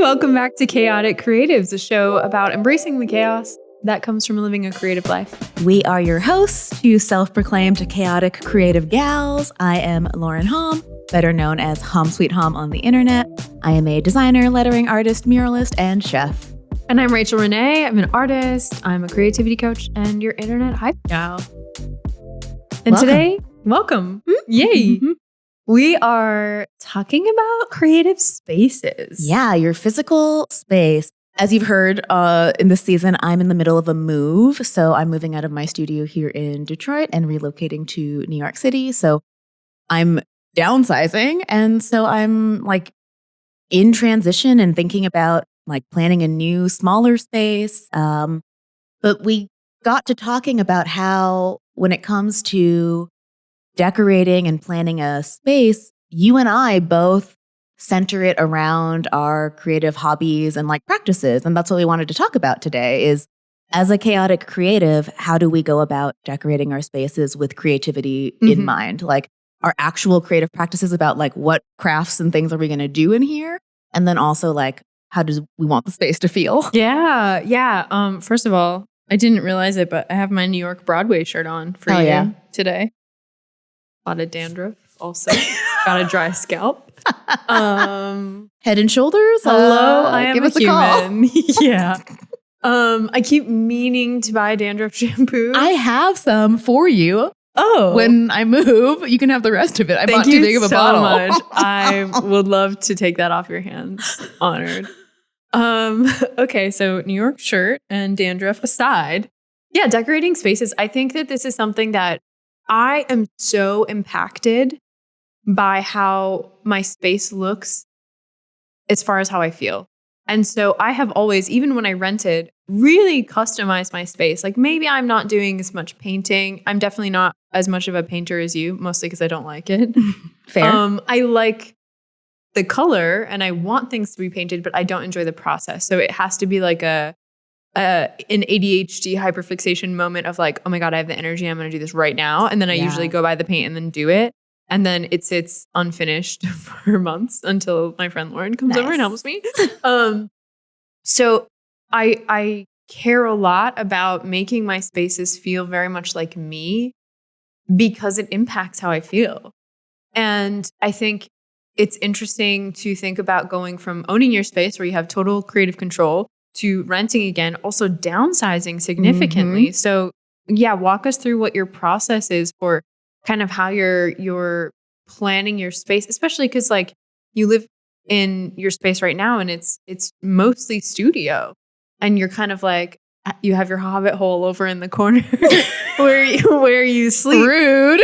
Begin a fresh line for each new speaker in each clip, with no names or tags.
Welcome back to Chaotic Creatives, a show about embracing the chaos that comes from living a creative life.
We are your hosts, two self-proclaimed chaotic creative gals. I am Lauren Hom, better known as Hom Sweet Hom on the internet. I am a designer, lettering artist, muralist, and chef.
And I'm Rachael Renee. I'm an artist, I'm a creativity coach, and your internet hype gal. And today, welcome. Yay. We are talking about creative spaces.
Yeah, your physical space. As you've heard in this season, I'm in the middle of a move. So I'm moving out of my studio here in Detroit and relocating to New York City. So I'm downsizing. And so I'm like in transition and thinking about like planning a new, smaller space. But we got to talking about how when it comes to decorating and planning a space, you and I both center it around our creative hobbies and like practices. And that's what we wanted to talk about today is, as a chaotic creative, how do we go about decorating our spaces with creativity in mind? Like our actual creative practices about like what crafts and things are we going to do in here? And then also like, how do we want the space to feel?
Yeah. First of all, I didn't realize it, but I have my New York Broadway shirt on for you today. A lot of dandruff also. Got a dry scalp.
Head and shoulders?
Hello, I am
give us
a human.
call.
Yeah. I keep meaning to buy dandruff shampoo.
I have some for you.
Oh.
When I move, you can have the rest of it. I
Thank
bought too big
you
of a
so
bottle.
much. I would love to take that off your hands. Honored. Okay, so New York shirt and dandruff aside. Yeah, decorating spaces. I think that this is something that I am so impacted by how my space looks as far as how I feel. And so I have always, even when I rented, really customized my space. Like maybe I'm not doing as much painting. I'm definitely not as much of a painter as you, mostly because I don't like it.
Fair.
I like the color and I want things to be painted, but I don't enjoy the process. So it has to be like an ADHD hyperfixation moment of like, oh my God, I have the energy. I'm going to do this right now. And then I usually go buy the paint and then do it. And then it sits unfinished for months until my friend Lauren comes over and helps me. So I care a lot about making my spaces feel very much like me because it impacts how I feel. And I think it's interesting to think about going from owning your space where you have total creative control to renting again, also downsizing significantly. So yeah, walk us through what your process is for kind of how you're planning your space, especially because like you live in your space right now and it's mostly studio and you're kind of like, you have your hobbit hole over in the corner where you sleep.
Rude.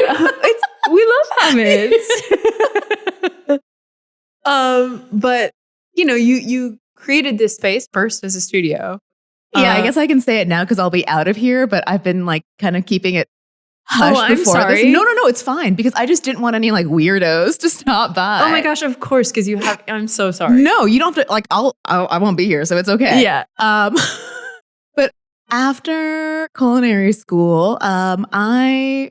We love hobbits. But you know, you created this space first as a studio.
Yeah, I guess I can say it now because I'll be out of here, but I've been like kind of keeping it hush
I'm
before
sorry.
this. No, it's fine because I just didn't want any like weirdos to stop by.
Oh my gosh, of course, because you have. I'm so sorry.
No, you don't have to. Like, I won't be here, so it's okay.
Yeah.
But after culinary school, I've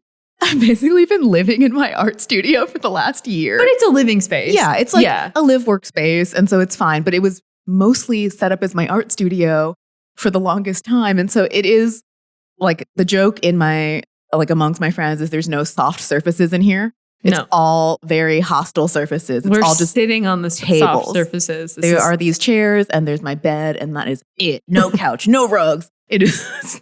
basically been living in my art studio for the last year.
But it's a living space.
Yeah, it's like a live workspace, and so it's fine. But it was mostly set up as my art studio for the longest time, and so it is like the joke in my like amongst my friends is there's no soft surfaces in here. It's all very hostile surfaces. It's
We're
all just
sitting on the
tables.
soft surfaces.
There are these chairs and there's my bed and that is it. No couch, no rugs. It is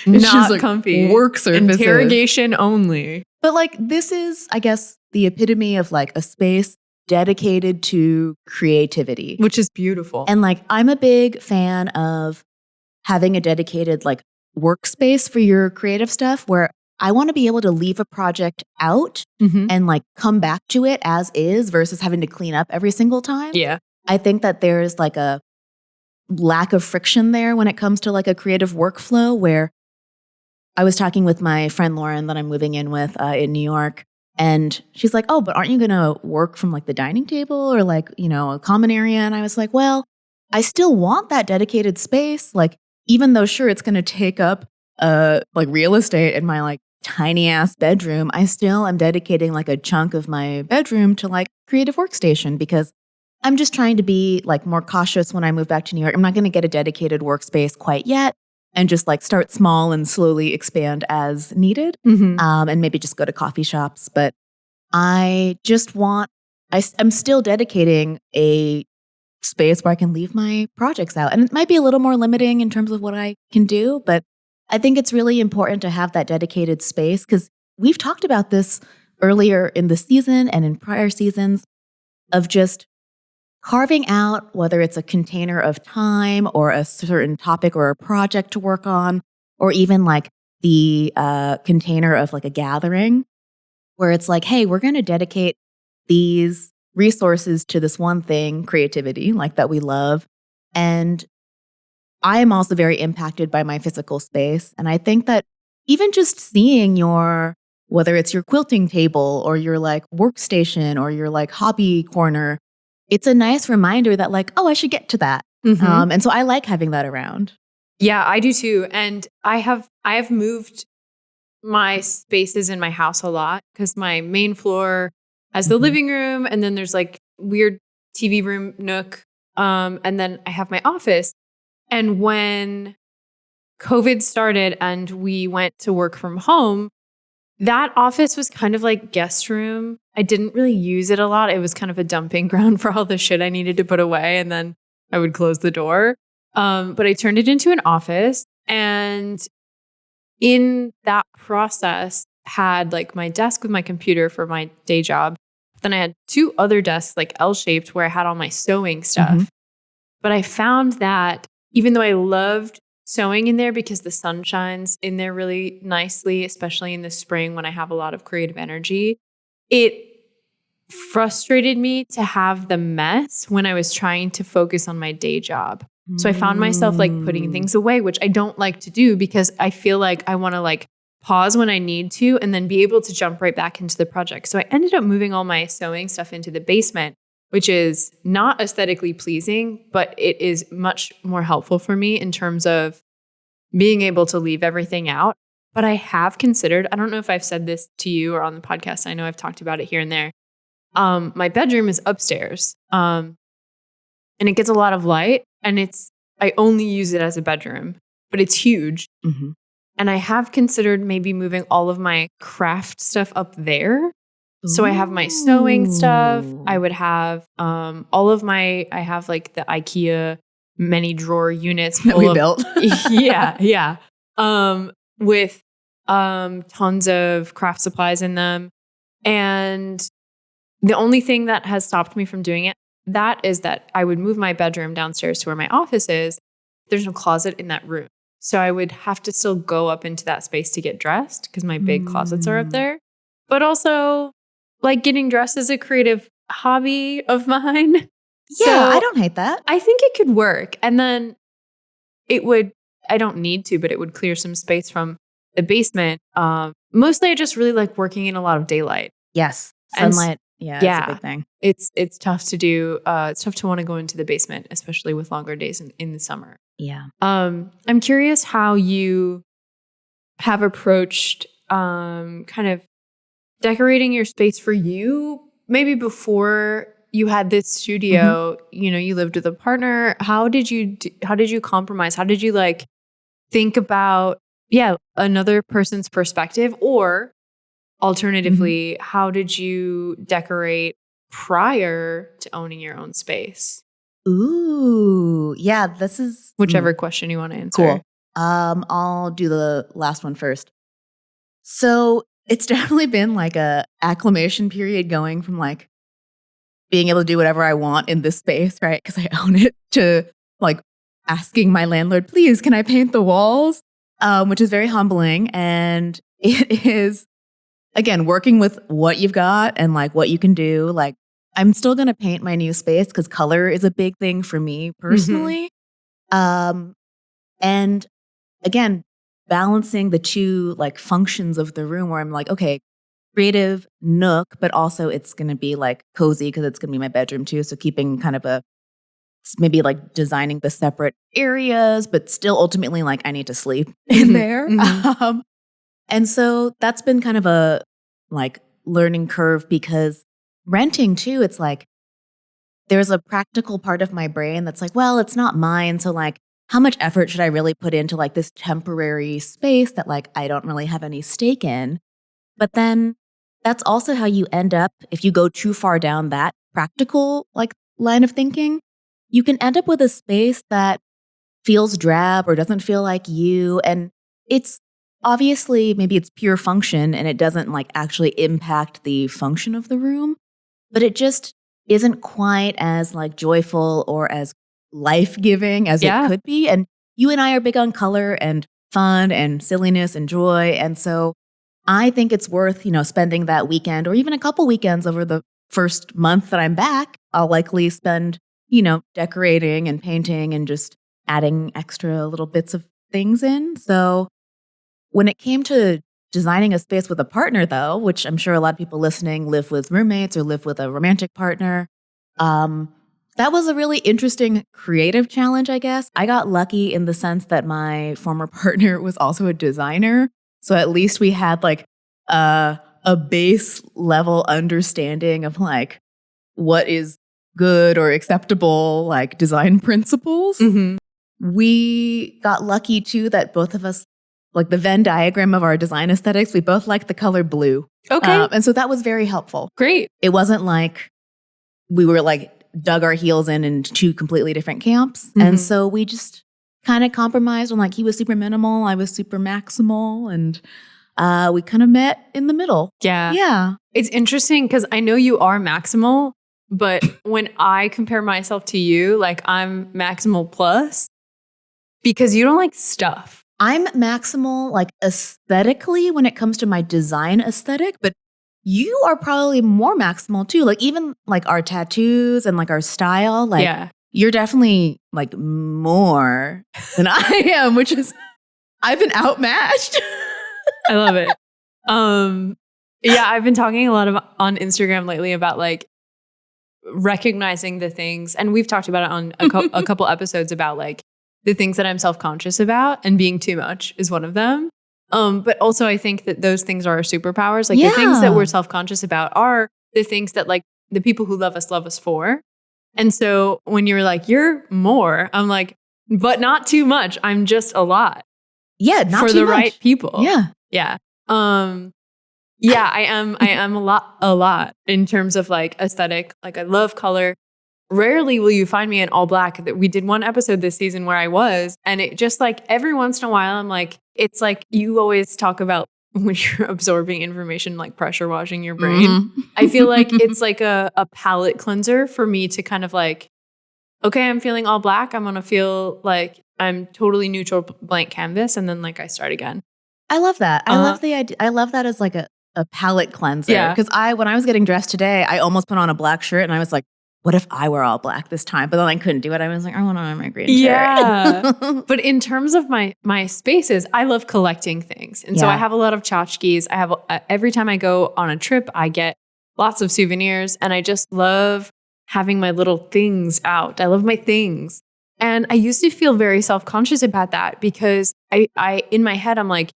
not
just like
comfy.
Work surfaces.
Interrogation only.
But like this is, I guess, the epitome of like a space dedicated to creativity.
Which is beautiful.
And like I'm a big fan of having a dedicated like workspace for your creative stuff where I want to be able to leave a project out and like come back to it as is versus having to clean up every single time.
Yeah.
I think that there's like a lack of friction there when it comes to like a creative workflow where I was talking with my friend Lauren that I'm moving in with in New York. And she's like, oh, but aren't you going to work from like the dining table or like, you know, a common area? And I was like, well, I still want that dedicated space. Like, even though sure, it's going to take up like real estate in my like tiny ass bedroom, I still am dedicating like a chunk of my bedroom to like creative workstation because I'm just trying to be like more cautious when I move back to New York. I'm not going to get a dedicated workspace quite yet and just like start small and slowly expand as needed. And maybe just go to coffee shops. But I just want, I'm still dedicating a space where I can leave my projects out. And it might be a little more limiting in terms of what I can do, but I think it's really important to have that dedicated space because we've talked about this earlier in the season and in prior seasons of just carving out, whether it's a container of time or a certain topic or a project to work on, or even like the container of like a gathering where it's like, hey, we're going to dedicate these resources to this one thing, creativity, like that we love. And I am also very impacted by my physical space. And I think that even just seeing whether it's your quilting table or your like workstation or your like hobby corner, it's a nice reminder that like, oh, I should get to that. And so I like having that around.
Yeah, I do too. And I have moved my spaces in my house a lot because my main floor has the living room, and then there's like weird TV room nook. And then I have my office. And when COVID started and we went to work from home, that office was kind of like guest room. I didn't really use it a lot. It was kind of a dumping ground for all the shit I needed to put away. And then I would close the door. But I turned it into an office. And in that process, had like my desk with my computer for my day job. Then I had 2 other desks, like L-shaped, where I had all my sewing stuff. But I found that even though I loved sewing in there because the sun shines in there really nicely, especially in the spring when I have a lot of creative energy, it frustrated me to have the mess when I was trying to focus on my day job. So I found myself like putting things away, which I don't like to do because I feel like I want to like pause when I need to and then be able to jump right back into the project. So I ended up moving all my sewing stuff into the basement, which is not aesthetically pleasing, but it is much more helpful for me in terms of being able to leave everything out. But I have considered, I don't know if I've said this to you or on the podcast. I know I've talked about it here and there. My bedroom is upstairs, and it gets a lot of light, and I only use it as a bedroom, but it's huge. And I have considered maybe moving all of my craft stuff up there. So I have my sewing stuff. I would have I have like the IKEA many drawer units
that we built.
Yeah. With tons of craft supplies in them. And the only thing that has stopped me from doing that is that I would move my bedroom downstairs to where my office is. There's no closet in that room. So I would have to still go up into that space to get dressed because my big closets are up there. But also, like, getting dressed is a creative hobby of mine.
Yeah,
so
I don't hate that.
I think it could work. And then I don't need to, but it would clear some space from the basement. Mostly I just really like working in a lot of daylight.
Yes. Sunlight. It's a big thing.
It's tough to do. It's tough to want to go into the basement, especially with longer days in the summer.
Yeah.
I'm curious how you have approached kind of decorating your space for you. Maybe before you had this studio, you lived with a partner. How did you compromise? How did you like think about another person's perspective, or alternatively, how did you decorate prior to owning your own space?
Ooh, yeah, this is
whichever question you want to answer.
Cool. I'll do the last one first. So it's definitely been like a acclimation period going from like being able to do whatever I want in this space, right? Because I own it, to like asking my landlord, please, can I paint the walls? Which is very humbling. And it is, again, working with what you've got and like what you can do. Like, I'm still going to paint my new space because color is a big thing for me personally. And again, balancing the 2 like functions of the room where I'm like, okay, creative nook, but also it's going to be like cozy because it's going to be my bedroom too. So keeping kind of maybe like designing the separate areas, but still ultimately like I need to sleep in there. And so that's been kind of a like learning curve because renting too, it's like there's a practical part of my brain that's like, well, it's not mine. So like, how much effort should I really put into like this temporary space that like I don't really have any stake in? But then that's also how you end up, if you go too far down that practical like line of thinking, you can end up with a space that feels drab or doesn't feel like you. And it's obviously, maybe it's pure function and it doesn't like actually impact the function of the room, but it just isn't quite as like joyful or as life-giving as it could be. And you and I are big on color and fun and silliness and joy. And so I think it's worth, spending that weekend or even a couple weekends over the first month that I'm back. I'll likely spend, decorating and painting and just adding extra little bits of things in. So when it came to designing a space with a partner, though, which I'm sure a lot of people listening live with roommates or live with a romantic partner, that was a really interesting creative challenge, I guess. I got lucky in the sense that my former partner was also a designer. So at least we had like a base level understanding of like what is good or acceptable, like design principles.
Mm-hmm.
We got lucky too that both of us, like the Venn diagram of our design aesthetics, we both liked the color blue.
Okay.
And so that was very helpful.
Great.
It wasn't like we were like dug our heels in two completely different camps. Mm-hmm. And so we just kind of compromised on like he was super minimal, I was super maximal, and we kind of met in the middle.
Yeah.
Yeah.
It's interesting because I know you are maximal, but when I compare myself to you, like I'm maximal plus because you don't like stuff.
I'm maximal like aesthetically when it comes to my design aesthetic, but you are probably more maximal too. Like even like our tattoos and like our style, like you're definitely like more than I am, which is I've been outmatched.
I love it. I've been talking a lot on Instagram lately about like recognizing the things, and we've talked about it on a couple episodes about like the things that I'm self-conscious about, and being too much is one of them. But also I think that those things are our superpowers. Like the things that we're self-conscious about are the things that like the people who love us for. And so when you're like, you're more, I'm like, but not too much. I'm just a lot.
Yeah, not
for
too
the
much.
right people.
Yeah.
Yeah. I am a lot in terms of like aesthetic. Like I love color. Rarely will you find me in all black. We did one episode this season where I was, and it just like every once in a while, I'm like, it's like you always talk about when you're absorbing information, like pressure washing your brain. Mm-hmm. I feel like it's like a palette cleanser for me to kind of like, okay, I'm feeling all black. I'm going to feel like I'm totally neutral, blank canvas. And then like I start again.
I love that. I love the idea. I love that as like a palette cleanser. Yeah. Because when I was getting dressed today, I almost put on a black shirt and I was like, what if I were all black this time? But then I couldn't do it. I was like, I want to wear my green shirt.
Yeah. But in terms of my spaces, I love collecting things. And so I have a lot of tchotchkes. I have every time I go on a trip, I get lots of souvenirs, and I just love having my little things out. I love my things. And I used to feel very self-conscious about that because I in my head, I'm like,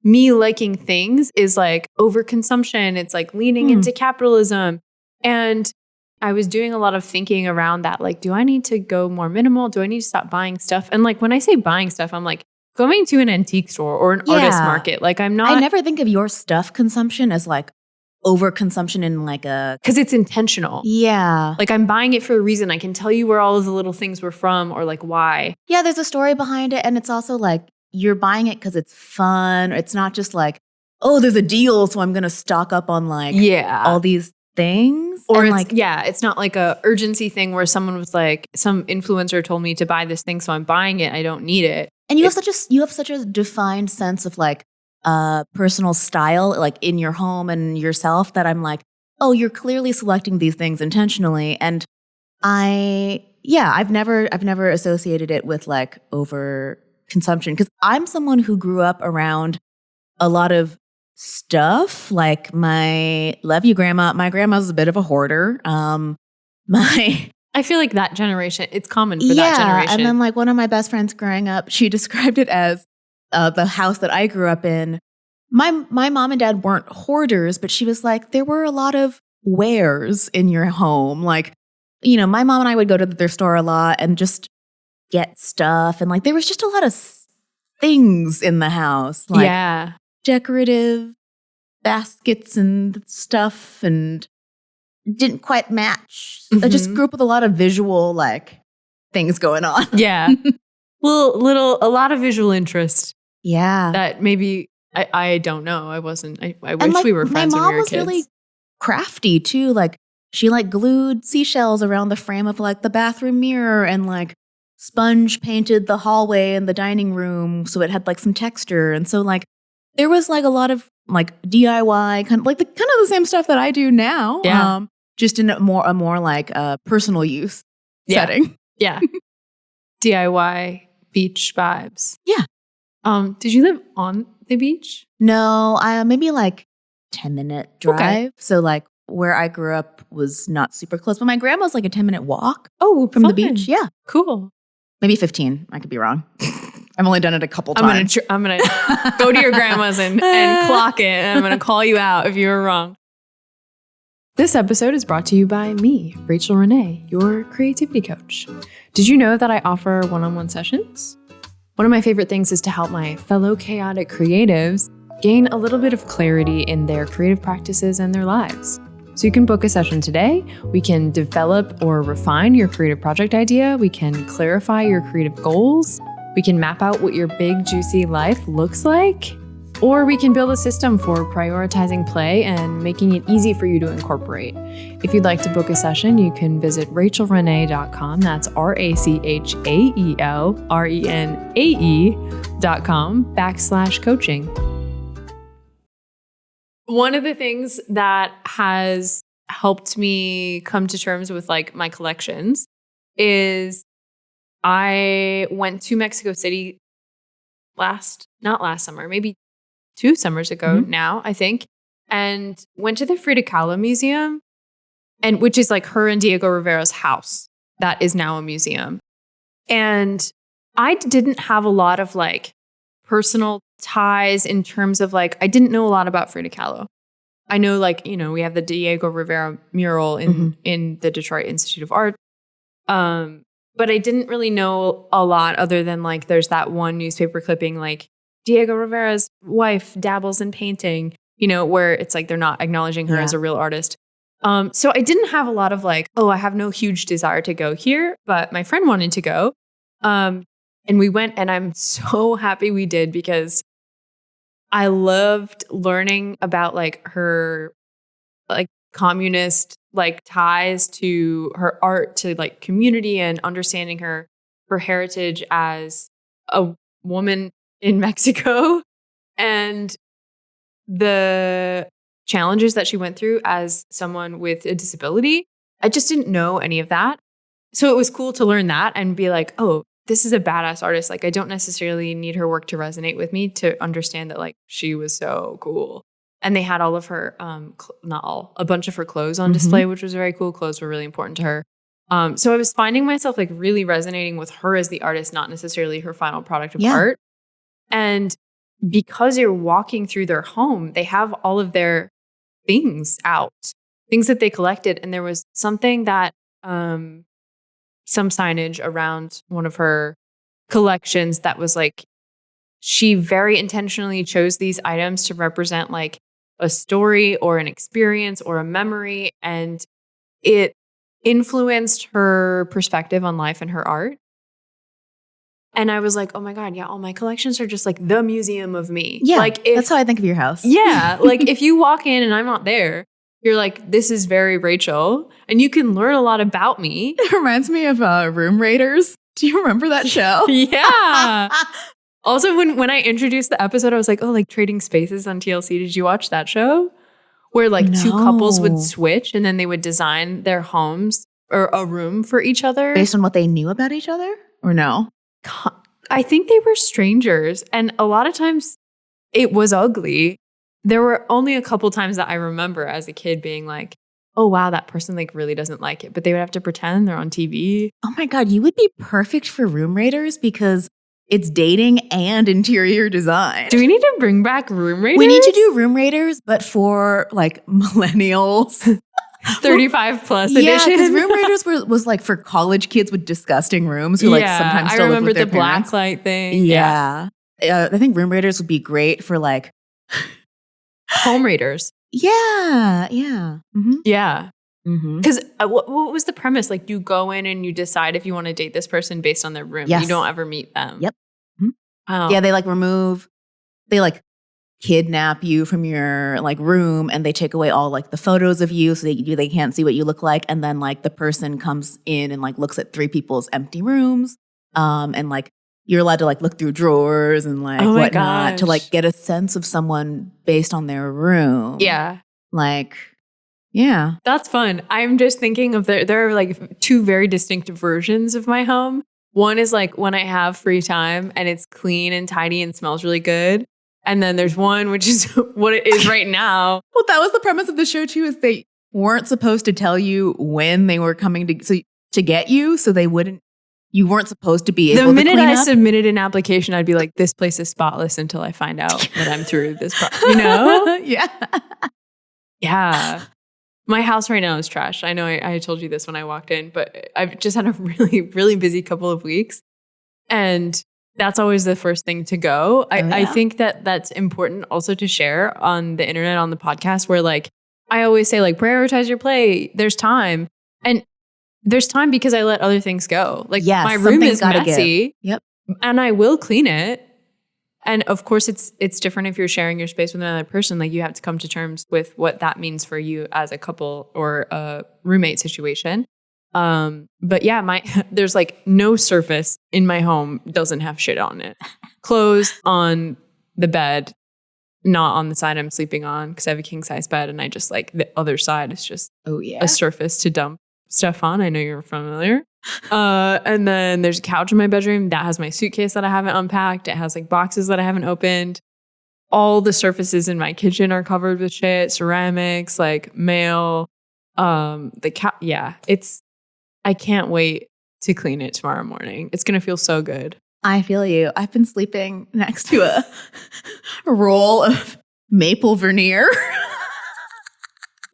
me liking things is like overconsumption. It's like leaning into capitalism. And I was doing a lot of thinking around that. Like, do I need to go more minimal? Do I need to stop buying stuff? And like, when I say buying stuff, I'm like going to an antique store or an artist market. Like I
never think of your stuff consumption as like overconsumption in like
because it's intentional.
Yeah.
Like I'm buying it for a reason. I can tell you where all of the little things were from or like why.
Yeah, there's a story behind it. And it's also like you're buying it because it's fun. It's not just like, oh, there's a deal, so I'm going to stock up on like all these things.
Or it's not like a urgency thing where someone was like, some influencer told me to buy this thing, so I'm buying it. I don't need it.
And you have such a defined sense of like personal style, like in your home and yourself, that I'm like, oh, you're clearly selecting these things intentionally. And I've never associated it with like over consumption because I'm someone who grew up around a lot of stuff. Like love you, grandma. My grandma's a bit of a hoarder. I
feel like that generation, it's common for that generation.
And then like one of my best friends growing up, she described it as the house that I grew up in. My mom and dad weren't hoarders, but she was like, there were a lot of wares in your home. Like my mom and I would go to the thrift store a lot and just get stuff. And like, there was just a lot of things in the house. Like decorative baskets and stuff, and didn't quite match. I just grew up with a lot of visual like things going on.
Yeah. Well, a lot of visual interest.
Yeah.
That maybe, I don't know. I wasn't, I wish we were friends when we were kids.
My mom was really crafty too. Like she like glued seashells around the frame of like the bathroom mirror and like sponge painted the hallway and the dining room so it had like some texture. And so like there was like a lot of like DIY kind of the same stuff that I do now.
Yeah.
Just in a more like personal use setting.
Yeah. DIY beach vibes.
Yeah.
Did you live on the beach?
No, maybe like 10-minute drive. Okay. So like where I grew up was not super close, but my grandma's like a 10-minute walk.
Oh,
from the beach. Yeah.
Cool.
Maybe 15. I could be wrong. I've only done it a couple times.
I'm gonna go to your grandma's and clock it, and I'm gonna call you out if you were wrong. This episode is brought to you by me, Rachael Renee, your creativity coach. Did you know that I offer one-on-one sessions? One of my favorite things is to help my fellow chaotic creatives gain a little bit of clarity in their creative practices and their lives. So you can book a session today. We can develop or refine your creative project idea. We can clarify your creative goals. We can map out what your big, juicy life looks like. Or we can build a system for prioritizing play and making it easy for you to incorporate. If you'd like to book a session, you can visit rachaelrenee.com. That's RACHAELRENAE.com/coaching. One of the things that has helped me come to terms with like my collections is I went to Mexico City not last summer, maybe 2 summers ago now, I think, and went to the Frida Kahlo Museum, and which is like her and Diego Rivera's house that is now a museum. And I didn't have a lot of like personal ties in terms of like, I didn't know a lot about Frida Kahlo. I know like, we have the Diego Rivera mural in the Detroit Institute of Art. But I didn't really know a lot other than like, there's that one newspaper clipping, like Diego Rivera's wife dabbles in painting, where it's like, they're not acknowledging her as a real artist. So I didn't have a lot of like, I have no huge desire to go here, but my friend wanted to go. And we went, and I'm so happy we did because I loved learning about like her like communist like ties to her art, to like community, and understanding her heritage as a woman in Mexico and the challenges that she went through as someone with a disability. I just didn't know any of that. So it was cool to learn that and be like, oh, this is a badass artist. Like, I don't necessarily need her work to resonate with me to understand that like she was so cool. And they had all of her, a bunch of her clothes on display, which was very cool. Clothes were really important to her. So I was finding myself like really resonating with her as the artist, not necessarily her final product of art. And because you're walking through their home, they have all of their things out, things that they collected. And there was something that, some signage around one of her collections that was like, she very intentionally chose these items to represent like a story or an experience or a memory. And it influenced her perspective on life and her art. And I was like, oh my God, yeah, all my collections are just like the museum of me.
Yeah,
like
that's how I think of your house.
Yeah, like if you walk in and I'm not there, you're like, this is very Rachael. And you can learn a lot about me.
It reminds me of Room Raiders. Do you remember that show?
Yeah. Also, when I introduced the episode, I was like, oh, like Trading Spaces on TLC. Did you watch that show? Where like two couples would switch and then they would design their homes or a room for each other.
Based on what they knew about each other? Or no?
I think they were strangers. And a lot of times it was ugly. There were only a couple times that I remember as a kid being like, oh, wow, that person like really doesn't like it. But they would have to pretend they're on TV.
Oh my God, you would be perfect for Room Raiders because it's dating and interior design.
Do we need to bring back Room Raiders?
We need to do Room Raiders, but for like millennials.
35 plus
Yeah,
edition.
because Room Raiders was like for college kids with disgusting rooms who like sometimes
I
still live
remember
with their
the
parents.
blacklight thing.
Yeah. I think Room Raiders would be great for like
Home Raiders.
Yeah. Mm-hmm.
Yeah.
Mm-hmm.
Because what was the premise? Like, you go in and you decide if you want to date this person based on their room.
Yes.
You don't ever meet them.
Yep. Mm-hmm.
Oh.
Yeah, they like kidnap you from your like room and they take away all like the photos of you so they can't see what you look like. And then like the person comes in and like looks at 3 people's empty rooms. And like you're allowed to like look through drawers and like whatnot to like get a sense of someone based on their room.
Yeah.
Like, yeah.
That's fun. I'm just thinking of there are like 2 very distinct versions of my home. One is like when I have free time and it's clean and tidy and smells really good. And then there's one, which is what it is right now.
Well, that was the premise of the show too, is they weren't supposed to tell you when they were coming to get you. So you weren't supposed to be able to clean up.
The minute I submitted an application, I'd be like, this place is spotless until I find out that I'm through this you know?
Yeah.
Yeah. My house right now is trash. I know I told you this when I walked in, but I've just had a really, really busy couple of weeks. And that's always the first thing to go. I think that's important also to share on the internet, on the podcast, where like, I always say like, prioritize your play. There's time. And there's time because I let other things go. Like my room is messy.
Yep.
And I will clean it. And of course, it's different if you're sharing your space with another person. Like you have to come to terms with what that means for you as a couple or a roommate situation. But yeah, there's like no surface in my home doesn't have shit on it. Clothes on the bed, not on the side I'm sleeping on because I have a king size bed, and I just like the other side is just a surface to dump stuff on. I know you're familiar. And then there's a couch in my bedroom that has my suitcase that I haven't unpacked. It has like boxes that I haven't opened. All the surfaces in my kitchen are covered with shit, ceramics, like mail. I can't wait to clean it tomorrow morning. It's going to feel so good.
I feel you. I've been sleeping next to a roll of maple veneer.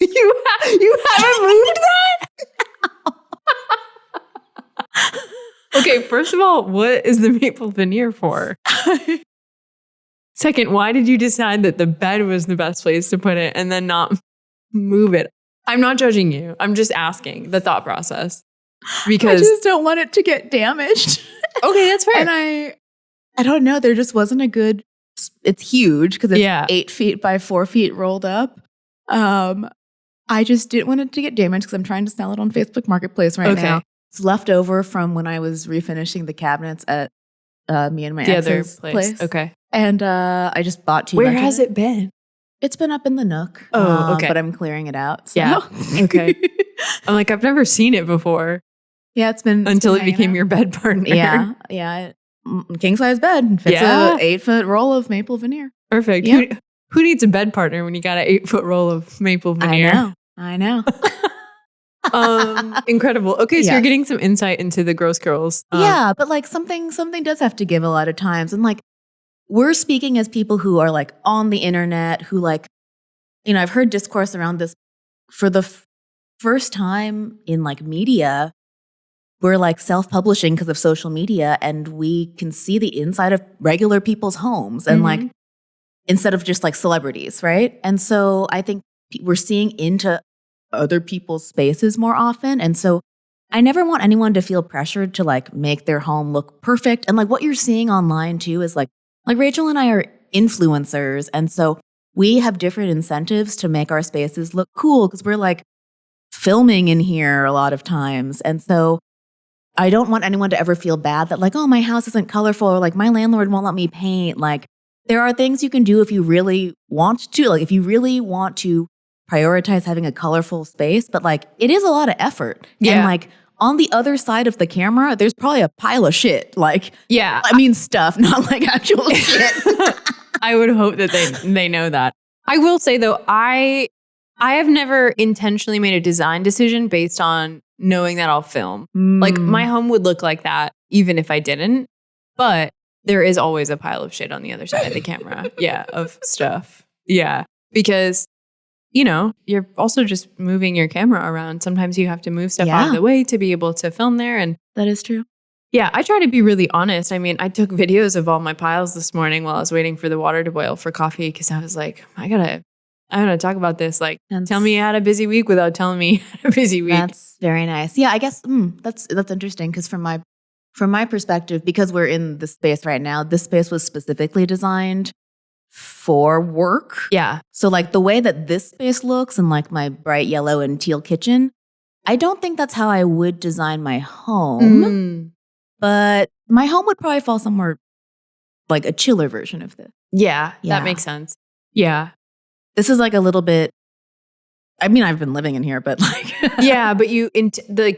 You haven't moved that? Okay, first of all, what is the maple veneer for? Second, why did you decide that the bed was the best place to put it and then not move it? I'm not judging you. I'm just asking the thought process. Because
I just don't want it to get damaged.
Okay, that's fair.
And I don't know. There just wasn't a good. It's huge because it's 8 feet by 4 feet rolled up. I just didn't want it to get damaged because I'm trying to sell it on Facebook Marketplace right now. It's left over from when I was refinishing the cabinets at me and my ex's place.
Okay.
And I just bought 2.
Where has it been?
It's been up in the nook.
Oh, okay.
But I'm clearing it out. So.
Yeah. Okay. I'm like, I've never seen it before.
Yeah, it's been
until it became your bed partner.
Yeah. King size bed fits a 8-foot roll of maple veneer.
Perfect. Yep. Who needs a bed partner when you got an 8-foot roll of maple veneer?
I know.
Incredible. Okay, so you're getting some insight into the gross girls.
Yeah, but like something does have to give a lot of times, and like we're speaking as people who are like on the internet, who like, you know, I've heard discourse around this for the first time in like media. We're like self-publishing because of social media, and we can see the inside of regular people's homes and like instead of just like celebrities, right? And so I think we're seeing into other people's spaces more often. And so I never want anyone to feel pressured to like make their home look perfect. And like what you're seeing online too is like Rachael and I are influencers. And so we have different incentives to make our spaces look cool because we're like filming in here a lot of times. And so I don't want anyone to ever feel bad that like, oh, my house isn't colorful, or like my landlord won't let me paint. Like there are things you can do if you really want to, like if you really want to prioritize having a colorful space, but like it is a lot of effort. Yeah. And like on the other side of the camera, there's probably a pile of shit. Like, I mean stuff, not like actual shit.
I would hope that they know that. I will say though, I have never intentionally made a design decision based on knowing that I'll film. Like my home would look like that even if I didn't, but there is always a pile of shit on the other side of the camera. Of stuff. Yeah. Because you're also just moving your camera around. Sometimes you have to move stuff out of the way to be able to film there. And
that is true.
Yeah, I try to be really honest. I mean, I took videos of all my piles this morning while I was waiting for the water to boil for coffee because I was like, I gotta talk about this. Like, tell me you had a busy week without telling me you had a busy week.
That's very nice. Yeah, I guess that's interesting because from my perspective, because we're in this space right now, this space was specifically designed for work.
Yeah.
So like the way that this space looks and like my bright yellow and teal kitchen, I don't think that's how I would design my home. But my home would probably fall somewhere like a chiller version of this.
Yeah, that makes sense. Yeah.
This is like a little bit, I mean, I've been living in here, but like.
Yeah, but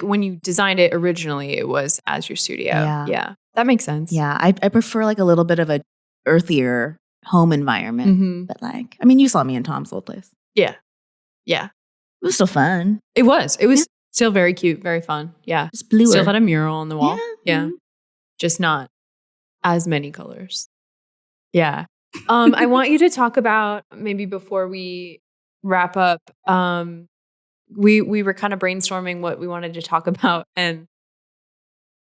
when you designed it originally, it was as your studio. Yeah. That makes sense.
Yeah, I prefer like a little bit of a earthier home environment. But like, I mean, you saw me in Tom's old place.
Yeah. Yeah.
It was still fun.
It was. It was still very cute, very fun. Yeah.
Just bluer.
Still had a mural on the wall.
Yeah.
Just not as many colors. Yeah. I want you to talk about, maybe before we wrap up, we were kind of brainstorming what we wanted to talk about, and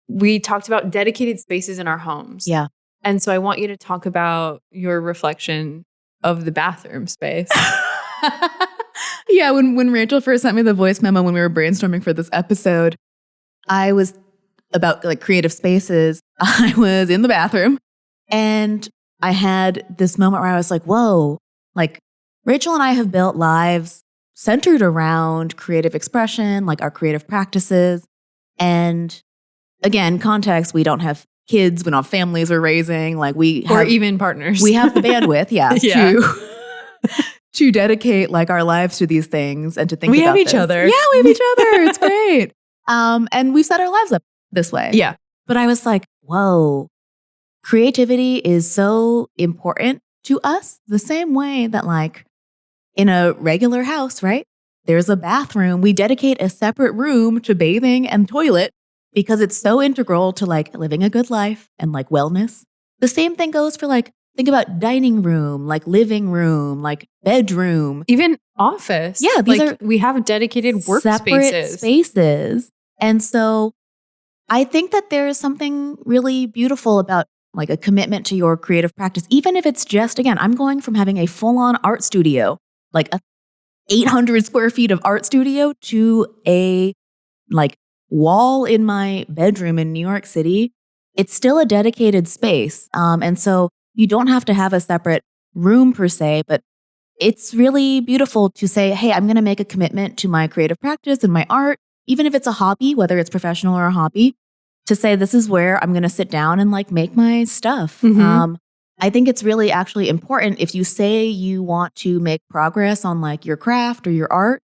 we talked about dedicated spaces in our homes.
Yeah.
And so I want you to talk about your reflection of the bathroom space.
Yeah, when Rachael first sent me the voice memo when we were brainstorming for this episode, I was about like creative spaces. I was in the bathroom and I had this moment where I was like, whoa, like Rachael and I have built lives centered around creative expression, like our creative practices. And again, context, we don't have kids, we don't have families we're raising, like
or even partners.
We have the bandwidth, to dedicate like our lives to these things and to think about
We have each other.
Yeah, we have each other. It's great. And we've set our lives up this way.
Yeah.
But I was like, whoa, creativity is so important to us the same way that like in a regular house, right? There's a bathroom. We dedicate a separate room to bathing and toilet because it's so integral to like living a good life and like wellness. The same thing goes for like, think about dining room, like living room, like bedroom.
Even office.
Yeah, these are
we have dedicated workspaces.
Separate spaces. And so I think that there is something really beautiful about like a commitment to your creative practice, even if it's just, again, I'm going from having a full-on art studio, like a 800 square feet of art studio to a like wall in my bedroom in New York City. It's still a dedicated space. And so you don't have to have a separate room per se, but it's really beautiful to say, hey, I'm going to make a commitment to my creative practice and my art, even if it's a hobby, whether it's professional or a hobby, to say this is where I'm going to sit down and like make my stuff. I think it's really actually important if you say you want to make progress on like your craft or your art.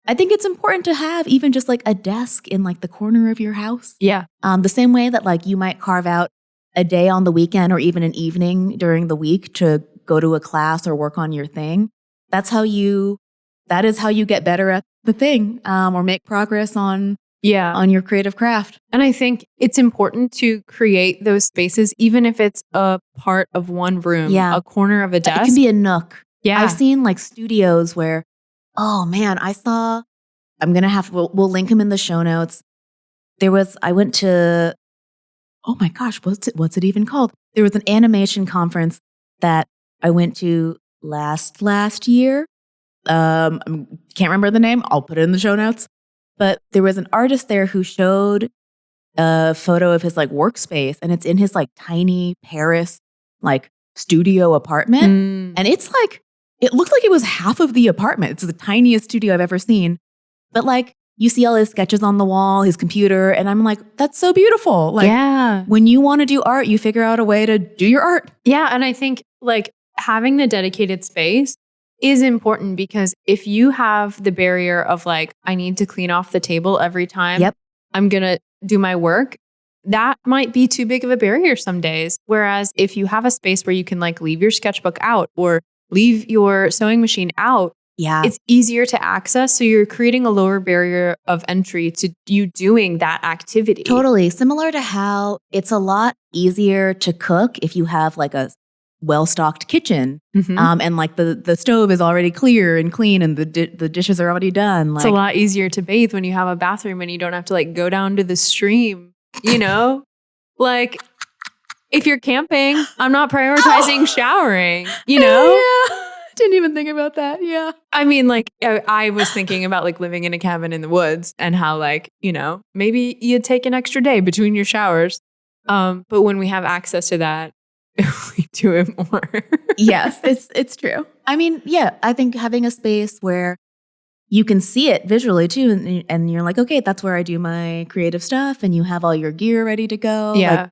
I think it's important to have even just like a desk in like the corner of your house.
Yeah.
The same way that like you might carve out a day on the weekend or even an evening during the week to go to a class or work on your thing. That is how you get better at the thing or make progress on your creative craft.
And I think it's important to create those spaces, even if it's a part of one room, a corner of a desk.
It can be a nook.
Yeah.
I've seen like studios where, oh man, we'll link them in the show notes. I went to, oh my gosh, what's it even called? There was an animation conference that I went to last year. Can't remember the name. I'll put it in the show notes. But there was an artist there who showed a photo of his like workspace, and it's in his like tiny Paris like studio apartment. And it's like, it looked like it was half of the apartment. It's the tiniest studio I've ever seen. But like, you see all his sketches on the wall, his computer, and I'm like, that's so beautiful. Like, when you want to do art, you figure out a way to do your art.
Yeah, and I think like having the dedicated space is important because if you have the barrier of like, I need to clean off the table every time I'm going to do my work, that might be too big of a barrier some days. Whereas if you have a space where you can like leave your sketchbook out or leave your sewing machine out, it's easier to access. So you're creating a lower barrier of entry to you doing that activity.
Totally. Similar to how it's a lot easier to cook if you have like a well-stocked kitchen.
Mhm.
And like the stove is already clear and clean and the dishes are already done. Like,
It's a lot easier to bathe when you have a bathroom and you don't have to like go down to the stream, you know? Like if you're camping, I'm not prioritizing showering, you know?
Yeah. Didn't even think about that. Yeah.
I mean, like I was thinking about like living in a cabin in the woods and how like, you know, maybe you'd take an extra day between your showers. But when we have access to that, we do it more.
Yes, it's true. I mean, yeah, I think having a space where you can see it visually too, and you're like, okay, that's where I do my creative stuff, and you have all your gear ready to go.
Yeah.
Like,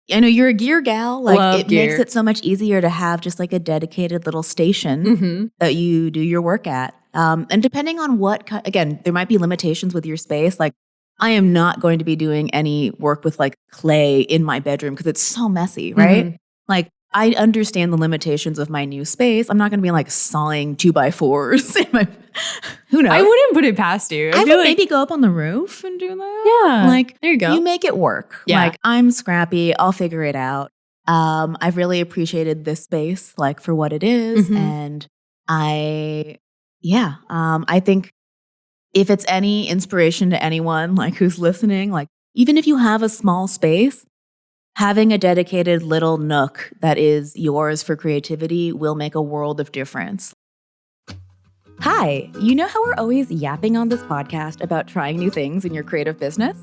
I know you're a gear gal. Like
Love
it makes
gear.
it so much easier to have just like a dedicated little station
Mhm.
that you do your work at. And depending on again, there might be limitations with your space. Like I am not going to be doing any work with like clay in my bedroom because it's so messy, right?
Mhm.
Like I understand the limitations of my new space. I'm not going to be like sawing 2x4s in my. Who knows?
I wouldn't put it past you.
I
feel
would
like,
maybe go up on the roof and do that.
yeah.
Like
there you go.
you make it work.
Yeah.
Like I'm scrappy. I'll figure it out. I've really appreciated this space, like for what it is,
Mhm.
and I think if it's any inspiration to anyone like who's listening, like even if you have a small space, having a dedicated little nook that is yours for creativity will make a world of difference. Hi, you know how we're always yapping on this podcast about trying new things in your creative business?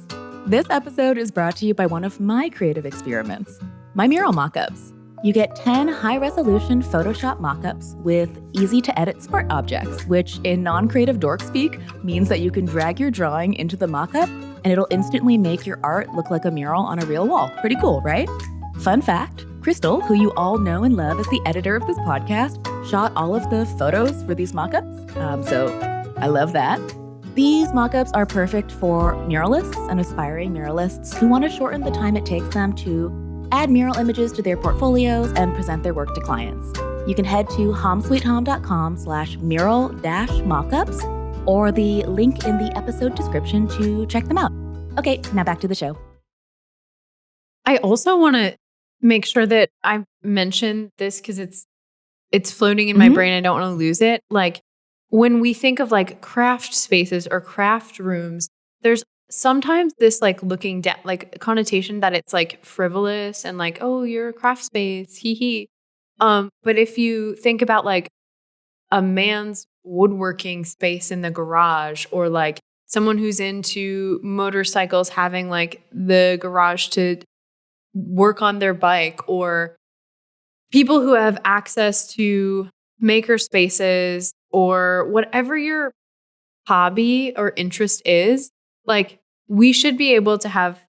This episode is brought to you by one of my creative experiments, my mural mockups. You get 10 high-resolution Photoshop mockups with easy-to-edit smart objects, which in non-creative dork speak means that you can drag your drawing into the mockup and it'll instantly make your art look like a mural on a real wall. Pretty cool, right? Fun fact, Kristle, who you all know and love as the editor of this podcast, shot all of the photos for these mockups. So I love that. These mockups are perfect for muralists and aspiring muralists who want to shorten the time it takes them to add mural images to their portfolios and present their work to clients. You can head to homsweethom.com/mural-mockups or the link in the episode description to check them out. Okay, now back to the show.
I also want to make sure that I mention this because it's floating in my brain. I don't want to lose it. Like when we think of like craft spaces or craft rooms, there's sometimes this like looking down, like connotation that it's like frivolous and like, oh, you're a craft space, hee hee. But if you think about like a man's woodworking space in the garage, or like someone who's into motorcycles having like the garage to work on their bike, or people who have access to maker spaces or whatever your hobby or interest is, like we should be able to have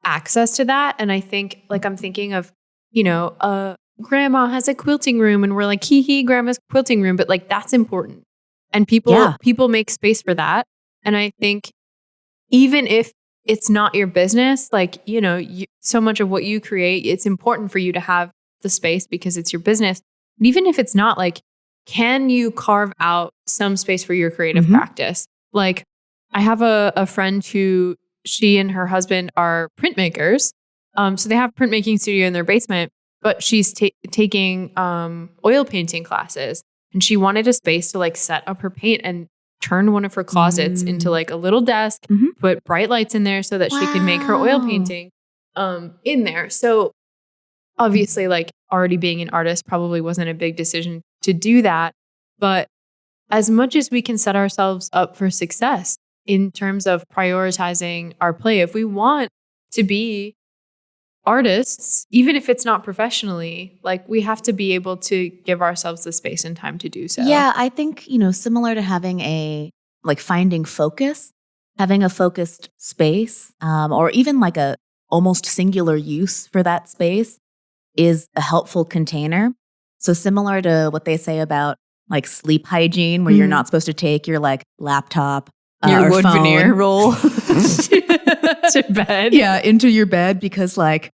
access to that. And I think like I'm thinking of, you know, grandma has a quilting room and we're like, hee hee, grandma's quilting room, but like that's important. And people make space for that. And I think even if it's not your business, like, you know, so much of what you create, it's important for you to have the space because it's your business. And even if it's not, like, can you carve out some space for your creative practice? Like, I have a friend who, she and her husband are printmakers. So they have printmaking studio in their basement, but she's taking oil painting classes, and she wanted a space to like set up her paint and turn one of her closets into like a little desk, put bright lights in there so that she could make her oil painting in there. So obviously, like already being an artist probably wasn't a big decision to do that. But as much as we can set ourselves up for success in terms of prioritizing our play, if we want to be artists, even if it's not professionally, like we have to be able to give ourselves the space and time to do so.
Yeah, I think, you know, similar to having finding focus, having a focused space, or even like a almost singular use for that space is a helpful container. So similar to what they say about like sleep hygiene, where you're not supposed to take your like laptop,
your wood
phone,
veneer roll to bed.
Yeah, into your bed, because like,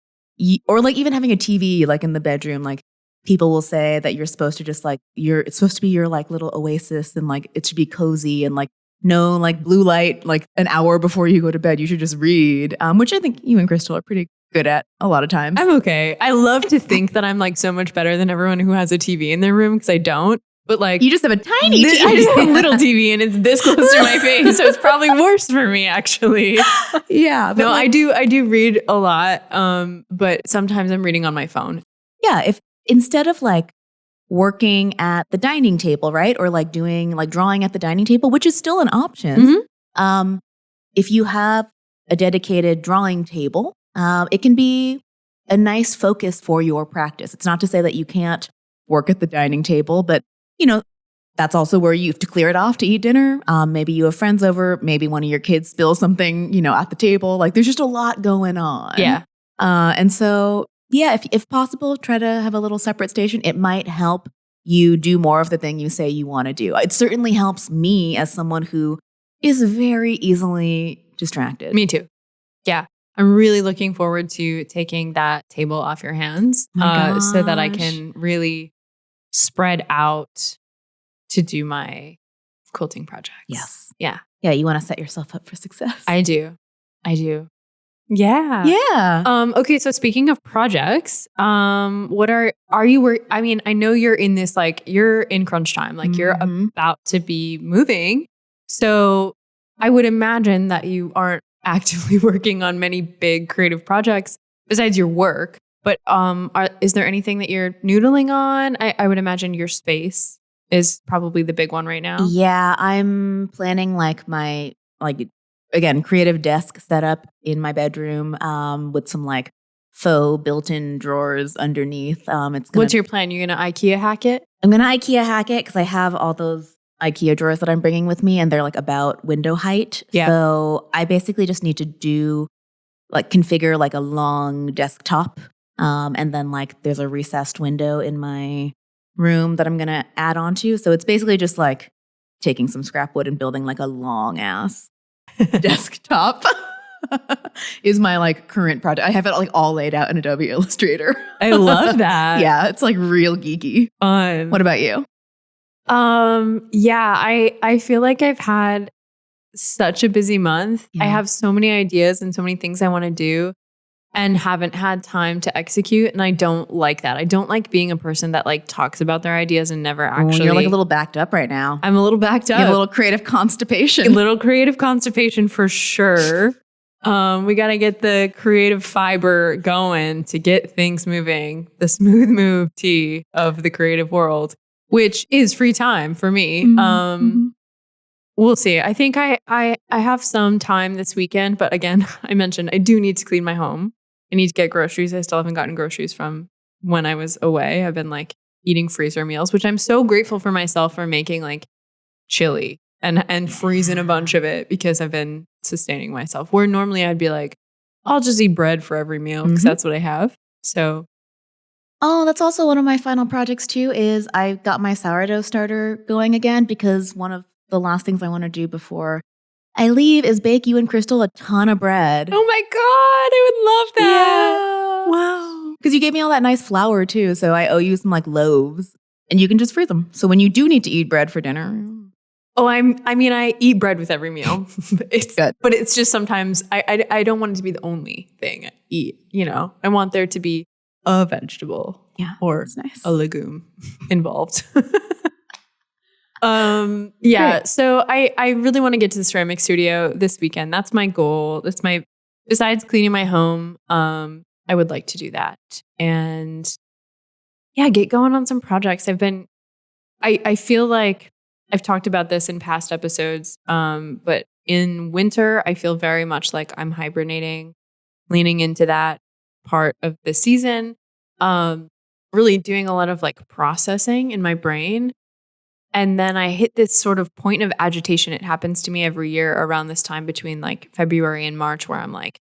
or like even having a TV like in the bedroom, like people will say that you're supposed to just like, it's supposed to be your like little oasis, and like it should be cozy and like no like blue light like an hour before you go to bed. You should just read, which I think you and Kristle are pretty good at a lot of times.
I'm okay. I love to think that I'm like so much better than everyone who has a TV in their room because I don't. But like
You just have a tiny TV.
I just have a little TV and it's this close to my face, so it's probably worse for me actually.
Yeah. But
No, I do read a lot, but sometimes I'm reading on my phone.
Yeah, if instead of like working at the dining table, right? Or like doing like drawing at the dining table, which is still an option. If you have a dedicated drawing table, it can be a nice focus for your practice. It's not to say that you can't work at the dining table, but you know, that's also where you have to clear it off to eat dinner. Maybe you have friends over, maybe one of your kids spills something, you know, at the table. Like there's just a lot going on.
Yeah.
And so, yeah, if possible, try to have a little separate station. It might help you do more of the thing you say you want to do. It certainly helps me as someone who is very easily distracted.
Me too. Yeah. I'm really looking forward to taking that table off your hands so that I can really spread out to do my quilting projects.
Yes.
Yeah.
Yeah, you want to set yourself up for success.
I do. Yeah.
Yeah.
Okay, so speaking of projects, what are you I mean, I know you're in this like you're in crunch time, like you're about to be moving. So I would imagine that you aren't actively working on many big creative projects besides your work. But is there anything that you're noodling on? I would imagine your space is probably the big one right now.
Yeah, I'm planning like my again creative desk setup in my bedroom with some like faux built-in drawers underneath.
What's your plan? You're gonna IKEA hack it?
I'm gonna IKEA hack it because I have all those IKEA drawers that I'm bringing with me, and they're like about window height.
Yeah.
So I basically just need to configure like a long desktop. And then like there's a recessed window in my room that I'm going to add on to. So it's basically just like taking some scrap wood and building like a long ass desktop is my like current project. I have it like all laid out in Adobe Illustrator.
I love that.
Yeah, it's like real geeky.
Fun.
What about you?
Yeah, I feel like I've had such a busy month.
Yeah.
I have so many ideas and so many things I want to do and haven't had time to execute. And I don't like that. I don't like being a person that like talks about their ideas and never actually.
You're like a little backed up right now.
I'm a little backed up.
You have a little creative constipation.
A little creative constipation for sure. We got to get the creative fiber going to get things moving. The smooth move tea of the creative world, which is free time for me. We'll see. I think I have some time this weekend, but again, I mentioned I do need to clean my home. I need to get groceries. I still haven't gotten groceries from when I was away. I've been like eating freezer meals, which I'm so grateful for myself for making like chili and freezing a bunch of it because I've been sustaining myself. Where normally I'd be like, I'll just eat bread for every meal because that's what I have. So.
Oh, that's also one of my final projects too, is I got my sourdough starter going again because one of the last things I want to do before I leave is bake you and Kristle a ton of bread.
Oh my God, I would love that.
Yeah.
Wow.
Because you gave me all that nice flour too, so I owe you some like loaves and you can just freeze them. So when you do need to eat bread for dinner.
Oh, I eat bread with every meal. It's
good.
But it's just sometimes I don't want it to be the only thing I eat, you know. I want there to be a vegetable or
nice.
a legume involved. Great. So I really want to get to the ceramic studio this weekend. That's my goal. Besides cleaning my home, I would like to do that. And yeah, get going on some projects. I feel like I've talked about this in past episodes, but in winter, I feel very much like I'm hibernating, leaning into that part of the season, really doing a lot of like processing in my brain. And then I hit this sort of point of agitation. It happens to me every year around this time between like February and March where I'm like,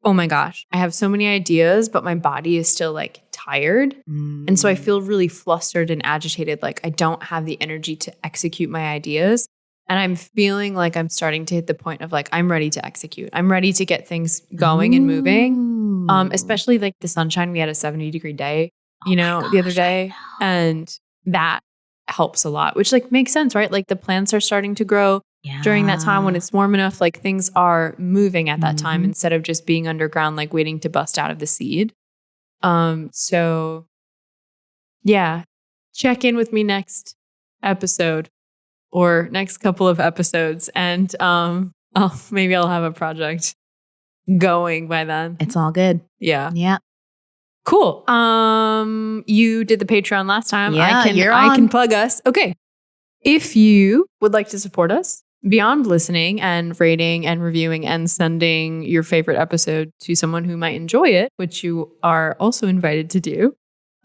oh my gosh, I have so many ideas, but my body is still like tired. And so I feel really flustered and agitated. Like I don't have the energy to execute my ideas. And I'm feeling like I'm starting to hit the point of like, I'm ready to execute. I'm ready to get things going and moving. Especially like the sunshine. We had a 70-degree day, the other day. And that helps a lot, which like makes sense, right? Like the plants are starting to grow. during that time when it's warm enough, like things are moving at that time
Mhm.
instead of just being underground, like waiting to bust out of the seed. So yeah, check in with me next episode or next couple of episodes, and maybe I'll have a project going by then.
It's all good.
Yeah.
Yeah.
Cool. You did the Patreon last time.
Yeah, you're
I
on.
can plug us. Okay. If you would like to support us beyond listening and rating and reviewing and sending your favorite episode to someone who might enjoy it, which you are also invited to do.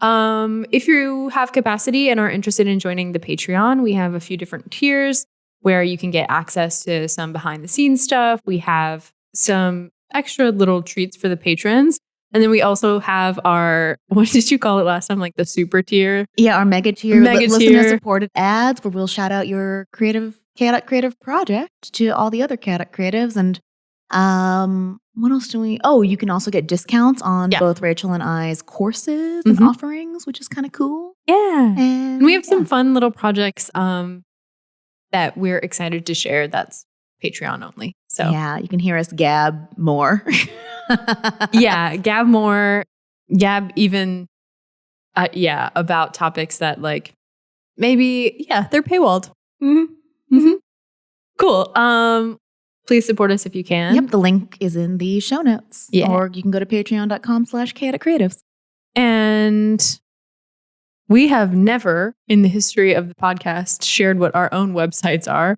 If you have capacity and are interested in joining the Patreon, we have a few different tiers where you can get access to some behind the scenes stuff. We have some extra little treats for the patrons. And then we also have our, what did you call it last time? Like the super tier?
Yeah, our mega tier,
Mega
listener
tier.
supported ads where we'll shout out your chaotic creative project to all the other chaotic creatives. And what else do we? Oh, you can also get discounts on both Rachael and I's courses and offerings, which is kind of cool.
Yeah.
And
we have some fun little projects that we're excited to share that's Patreon only. So
yeah, you can hear us gab more.
yeah, gab more, gab even, about topics that like maybe, they're paywalled. Cool. Please support us if you can.
Yep, the link is in the show notes.
Yeah.
Or you can go to patreon.com/chaoticcreatives.
And we have never in the history of the podcast shared what our own websites are.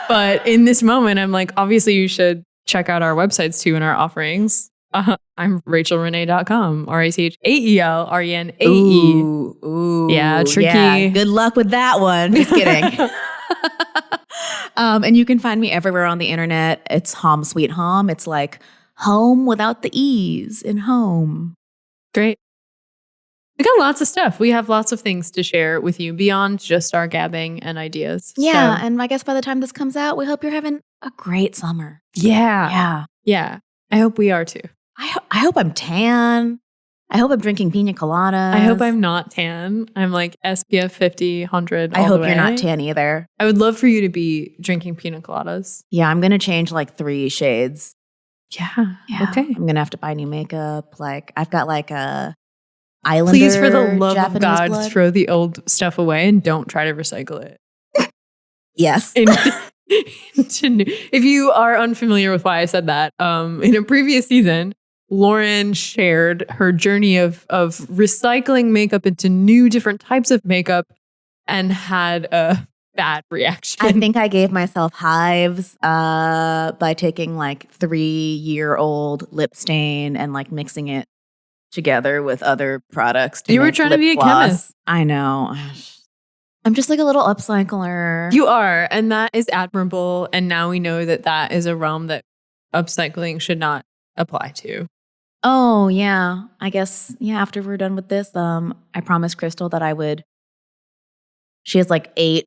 But in this moment, I'm like, obviously you should check out our websites too and our offerings. I'm RachelRenee.com, RachaelRenae.
Ooh,
yeah, tricky.
Yeah. Good luck with that one. Just kidding. And you can find me everywhere on the internet. It's Hom Sweet Hom. It's like home without the E's in home.
Great. We got lots of stuff. We have lots of things to share with you beyond just our gabbing and ideas.
Yeah.
So,
and I guess by the time this comes out, we hope you're having a great summer.
Yeah. I hope we are too.
I hope I'm tan. I hope I'm drinking pina coladas.
I hope I'm not tan. I'm like SPF 50, 100.
I hope you're not tan either.
I would love for you to be drinking pina coladas.
Yeah, I'm going to change like 3 shades.
Yeah. Okay.
I'm going to have to buy new makeup. Like I've got like a Islander
Please, for the love
Japanese
of God,
blood.
throw the old stuff away and don't try to recycle it.
Yes.
If you are unfamiliar with why I said that, in a previous season, Lauren shared her journey of recycling makeup into new different types of makeup and had a bad reaction.
I think I gave myself hives by taking like 3-year-old lip stain and like mixing it together with other products.
You were trying to be a chemist.
I know. I'm just like a little upcycler.
You are, and that is admirable. And now we know that that is a realm that upcycling should not apply to.
Oh, yeah. I guess, after we're done with this, I promised Kristle that I would. She has like 8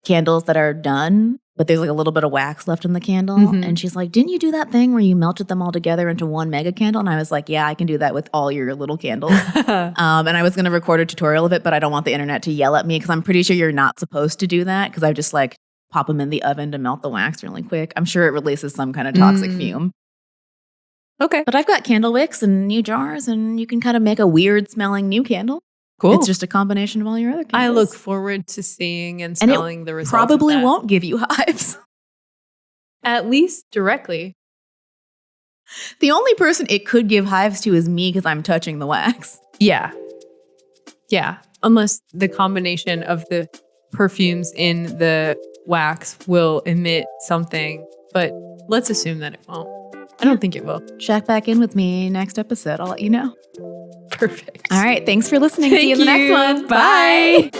candles that are done, but there's like a little bit of wax left in the candle. And she's like, didn't you do that thing where you melted them all together into one mega candle? And I was like, yeah, I can do that with all your little candles. And I was going to record a tutorial of it, but I don't want the internet to yell at me because I'm pretty sure you're not supposed to do that because I just like pop them in the oven to melt the wax really quick. I'm sure it releases some kind of toxic fume.
Okay.
But I've got candle wicks and new jars, and you can kind of make a weird smelling new candle.
Cool.
It's just a combination of all your other candles.
I look forward to seeing and smelling the results.
Probably won't give you hives.
At least directly.
The only person it could give hives to is me because I'm touching the wax.
Yeah. Yeah. Unless the combination of the perfumes in the wax will emit something. But let's assume that it won't. I don't think it will.
Check back in with me next episode. I'll let you know.
Perfect.
All right. Thanks for listening. See you in the next one.
Bye.